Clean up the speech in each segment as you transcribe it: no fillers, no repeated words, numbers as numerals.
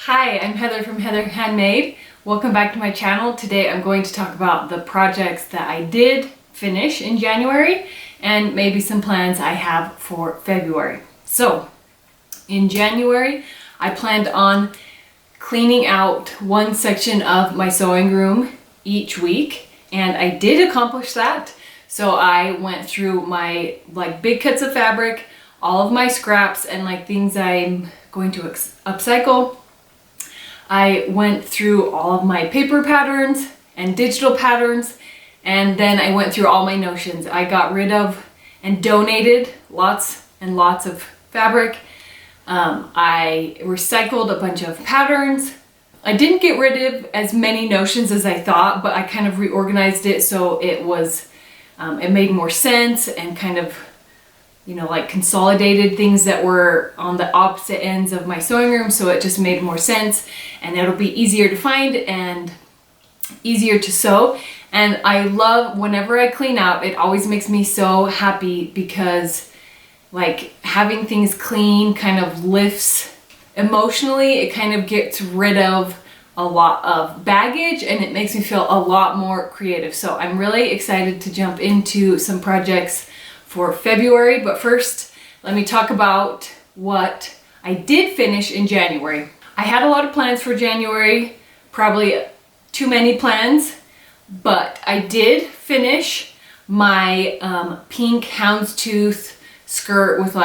Hi, I'm Heather from Heather Handmade. Welcome back to my channel. Today I'm going to talk about the projects that I did finish in January and maybe some plans I have for February. So, in January, I planned on cleaning out one section of my sewing room each week, and I did accomplish that. So I went through my big cuts of fabric, all of my scraps and things I'm going to upcycle. I went through all of my paper patterns and digital patterns, and then I went through all my notions. I got rid of and donated lots and lots of fabric. I recycled a bunch of patterns. I didn't get rid of as many notions as I thought, but I kind of reorganized it so it was, it made more sense and kind of, consolidated things that were on the opposite ends of my sewing room, so it just made more sense and it'll be easier to find and easier to sew. And I love whenever I clean out, it always makes me so happy because having things clean kind of lifts emotionally. It kind of gets rid of a lot of baggage and it makes me feel a lot more creative. So I'm really excited to jump into some projects for February, but first let me talk about what I did finish in January. I had a lot of plans for January, probably too many plans, but I did finish my pink houndstooth skirt with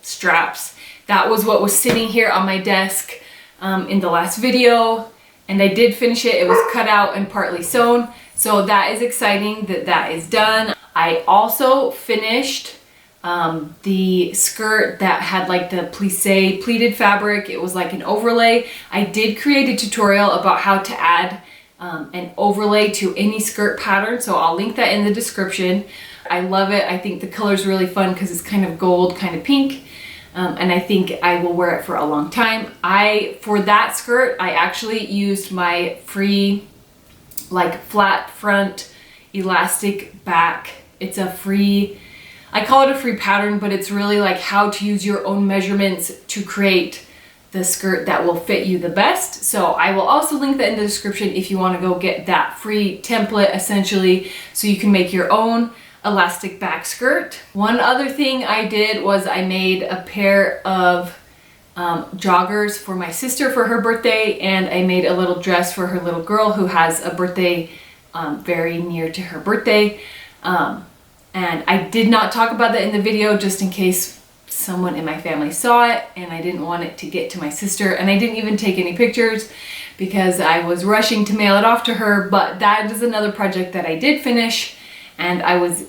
straps. That was what was sitting here on my desk in the last video, and I did finish it. It was cut out and partly sewn, so that is exciting that that is done. I also finished the skirt that had the plissé pleated fabric. It was like an overlay. I did create a tutorial about how to add an overlay to any skirt pattern, so I'll link that in the description. I love it. I think the color is really fun because it's kind of gold, kind of pink, and I think I will wear it for a long time. For that skirt, I actually used my free flat front elastic back. It's a free, I call it a free pattern, but it's really how to use your own measurements to create the skirt that will fit you the best. So I will also link that in the description if you want to go get that free template essentially so you can make your own elastic back skirt. One other thing I did was I made a pair of joggers for my sister for her birthday, and I made a little dress for her little girl who has a birthday very near to her birthday. And I did not talk about that in the video just in case someone in my family saw it, and I didn't want it to get to my sister, and I didn't even take any pictures because I was rushing to mail it off to her. But that is another project that I did finish and I was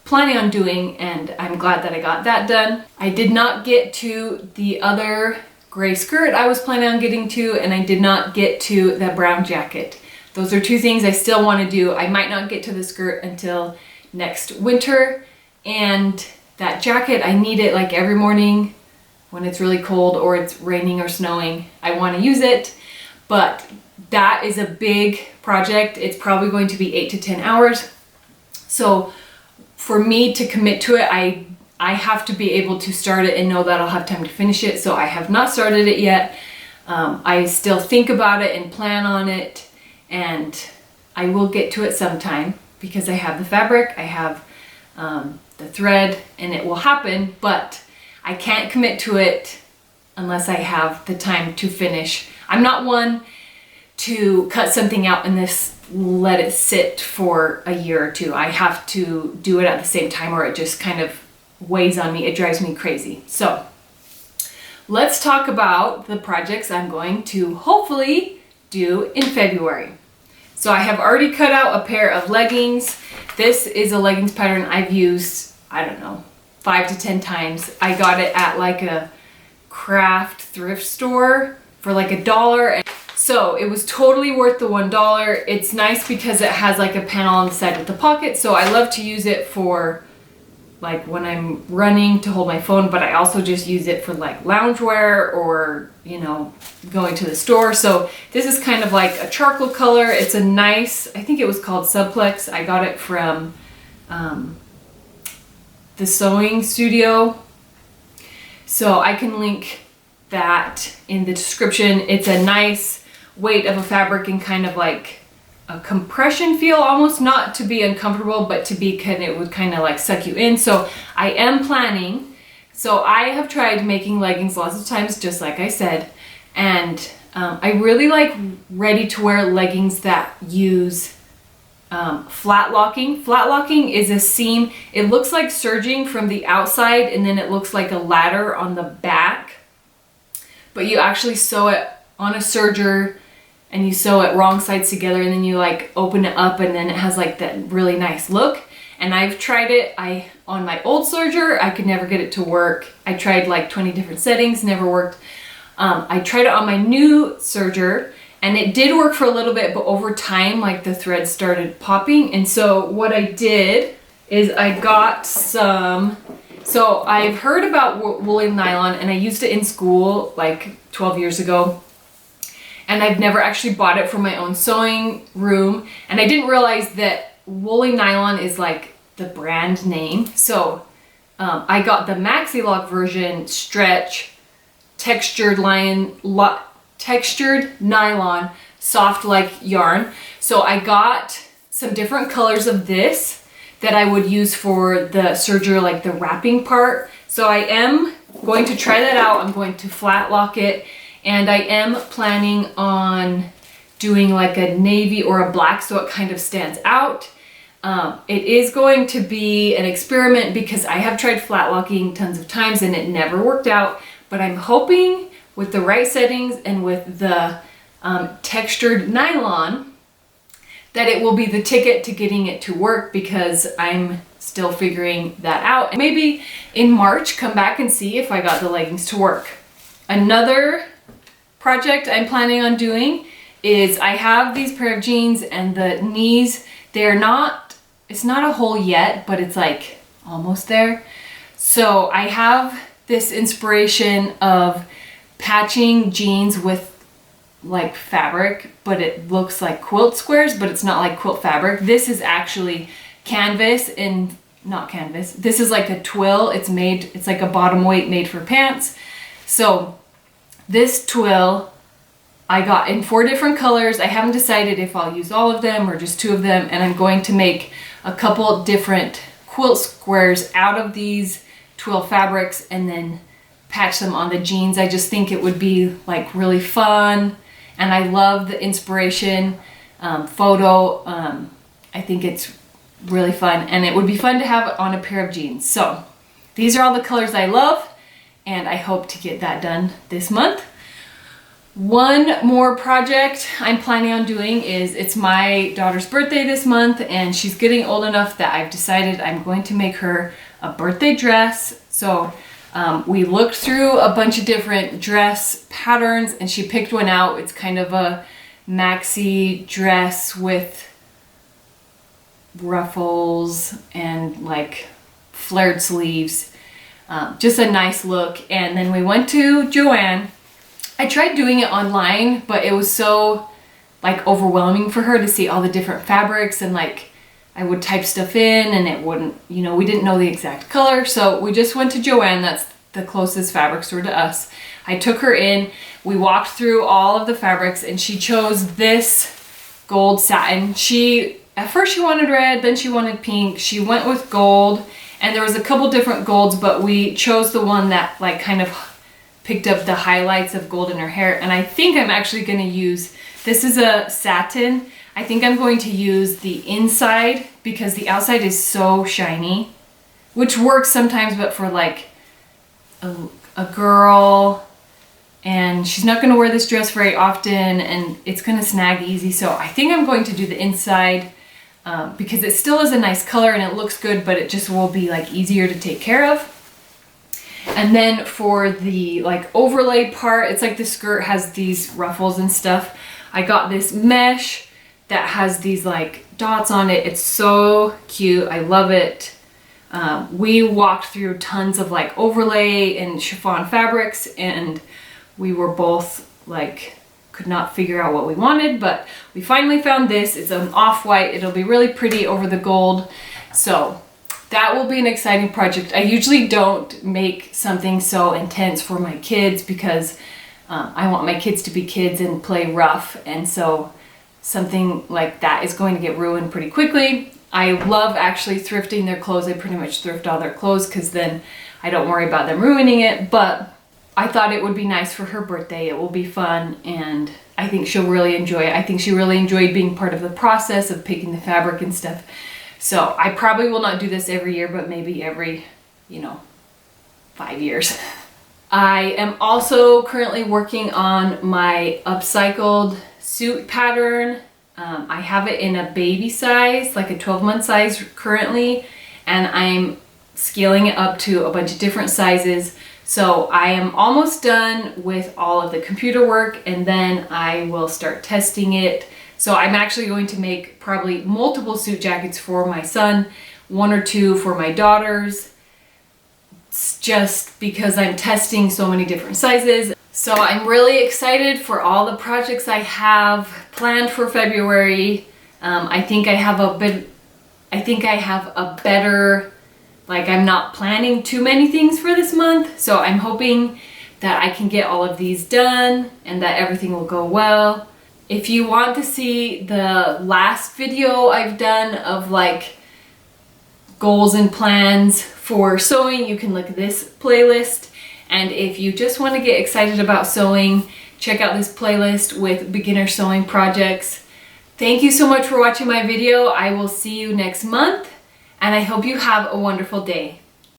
planning on doing, and I'm glad that I got that done. I did not get to the other gray skirt I was planning on getting to, and I did not get to the brown jacket. Those are two things I still want to do. I might not get to the skirt until next winter, and that jacket, I need it every morning when it's really cold or it's raining or snowing. I want to use it, but that is a big project. It's probably going to be 8 to 10 hours. So for me to commit to it, I have to be able to start it and know that I'll have time to finish it. So I have not started it yet. I still think about it and plan on it, and I will get to it sometime because I have the fabric, I have the thread, and it will happen, but I can't commit to it unless I have the time to finish. I'm not one to cut something out and let it sit for a year or two. I have to do it at the same time or it just kind of weighs on me. It drives me crazy. So let's talk about the projects I'm going to hopefully do in February. So I have already cut out a pair of leggings. This is a leggings pattern I've used, I don't know, 5 to 10 times. I got it at a craft thrift store for $1. So it was totally worth the $1. It's nice because it has a panel on the side with the pocket. So I love to use it for when I'm running to hold my phone, but I also just use it for loungewear or, going to the store. So this is kind of a charcoal color. It's a nice, I think it was called Subplex. I got it from the sewing studio. So I can link that in the description. It's a nice weight of a fabric and kind of like a compression feel, almost, not to be uncomfortable, but to be it would kind of like suck you in. So I am planning. So I have tried making leggings lots of times, just like I said, and I really like ready to wear leggings that use flat locking. Flat locking is a seam. It looks like serging from the outside, and then it looks like a ladder on the back, but you actually sew it on a serger, and you sew it wrong sides together, and then you like open it up, and then it has like that really nice look. And I've tried it. On my old serger, I could never get it to work. I tried like 20 different settings, never worked. I tried it on my new serger, and it did work for a little bit, but over time, like the threads started popping. And so what I did is I got some, so I've heard about woolly nylon, and I used it in school like 12 years ago. And I've never actually bought it for my own sewing room. And I didn't realize that woolly nylon is like the brand name. So I got the Maxi Lock version, stretch, textured nylon, soft like yarn. So I got some different colors of this that I would use for the serger, like the wrapping part. So I am going to try that out. I'm going to flat lock it, and I am planning on doing like a navy or a black so it kind of stands out. It is going to be an experiment because I have tried flat locking tons of times and it never worked out, but I'm hoping with the right settings and with the textured nylon that it will be the ticket to getting it to work, because I'm still figuring that out. And maybe in March come back and see if I got the leggings to work. Another project I'm planning on doing is I have these pair of jeans, and the knees, it's not a hole yet, but it's like almost there. So I have this inspiration of patching jeans with like fabric, but it looks like quilt squares, but it's not like quilt fabric. This is actually canvas, and not canvas. This is like a twill. It's like a bottom weight made for pants. So this twill I got in 4 different colors. I haven't decided if I'll use all of them or just 2 of them, and I'm going to make a couple different quilt squares out of these twill fabrics and then patch them on the jeans. I just think it would be like really fun, and I love the inspiration photo. I think it's really fun, and it would be fun to have on a pair of jeans. So these are all the colors I love, and I hope to get that done this month. One more project I'm planning on doing is, it's my daughter's birthday this month, and she's getting old enough that I've decided I'm going to make her a birthday dress. So we looked through a bunch of different dress patterns, and she picked one out. It's kind of a maxi dress with ruffles and like flared sleeves. Just a nice look. And then we went to Joann. I tried doing it online, but it was so like overwhelming for her to see all the different fabrics, and like I would type stuff in and it wouldn't, we didn't know the exact color. So we just went to Joann. That's the closest fabric store to us. I took her in, we walked through all of the fabrics, and she chose this gold satin. At first she wanted red, then she wanted pink. She went with gold, and there was a couple different golds, but we chose the one that like kind of picked up the highlights of gold in her hair. And I think I'm actually going to use, this is a satin. I think I'm going to use the inside because the outside is so shiny, which works sometimes, but for like a girl, and she's not going to wear this dress very often, and it's going to snag easy. So I think I'm going to do the inside because it still is a nice color and it looks good, but it just will be like easier to take care of. And then for the like overlay part, it's like the skirt has these ruffles and stuff. I got this mesh that has these like dots on it. It's so cute. I love it. We walked through tons of like overlay and chiffon fabrics, and we were both like, could not figure out what we wanted, but we finally found this. It's an off-white. It'll be really pretty over the gold. So that will be an exciting project. I usually don't make something so intense for my kids because I want my kids to be kids and play rough, and so something like that is going to get ruined pretty quickly. I love actually thrifting their clothes. I pretty much thrift all their clothes because then I don't worry about them ruining it, but I thought it would be nice for her birthday. It will be fun, and I think she'll really enjoy it. I think she really enjoyed being part of the process of picking the fabric and stuff. So I probably will not do this every year, but maybe every, 5 years. I am also currently working on my upcycled suit pattern. I have it in a baby size, like a 12-month size currently, and I'm scaling it up to a bunch of different sizes. So I am almost done with all of the computer work, and then I will start testing it. So I'm actually going to make probably multiple suit jackets for my son, 1 or 2 for my daughters, just because I'm testing so many different sizes. So I'm really excited for all the projects I have planned for February. I think I have a better, like, I'm not planning too many things for this month. So I'm hoping that I can get all of these done and that everything will go well. If you want to see the last video I've done of like goals and plans for sewing, you can look at this playlist. And if you just want to get excited about sewing, check out this playlist with beginner sewing projects. Thank you so much for watching my video. I will see you next month, and I hope you have a wonderful day.